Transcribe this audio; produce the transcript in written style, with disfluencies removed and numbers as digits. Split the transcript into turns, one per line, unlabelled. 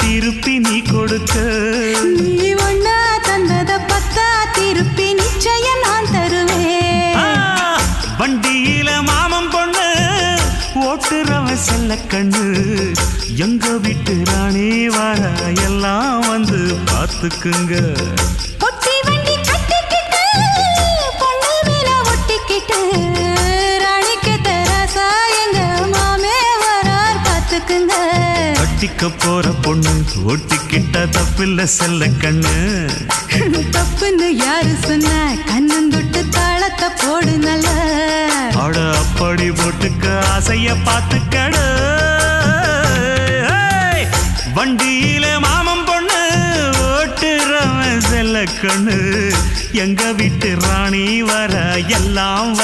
திருப்பி நீ கொடுக்க.
நீ ஒண்ணா தந்தத பத்தா திருப்பி நிச்சயம் நான் தருவேன்.
வண்டியில மாமன் பொண்ணு ஓட்டுறவன் செல்ல கண்ணு. எங்க வீட்டு ராணி வர எல்லாம் வந்து பார்த்துக்குங்க.
பொட்டி வண்டி கட்டிக்கிட்டு பொண்ணு மேல ஒட்டிக்கிட்டு ராணிக்கு தராசா எங்க மாமே வரார் பார்த்துக்குங்க.
கட்டிக்க போற பொண்ணு ஒட்டிக்கிட்ட தப்பில்ல செல்ல கண்ணு.
தப்புன்னு யாரு சொன்ன கண்ணந்தொட்டு தாளத்தை போடு நல்ல.
அட அப்படி போட்டுக்க ஆசைய பார்த்துக்கட. வண்டியில மாமன் பொண்ணு ஓட்டுறவன் செல்ல கண்ணு. எங்க வீட்டு ராணி வர எல்லாம்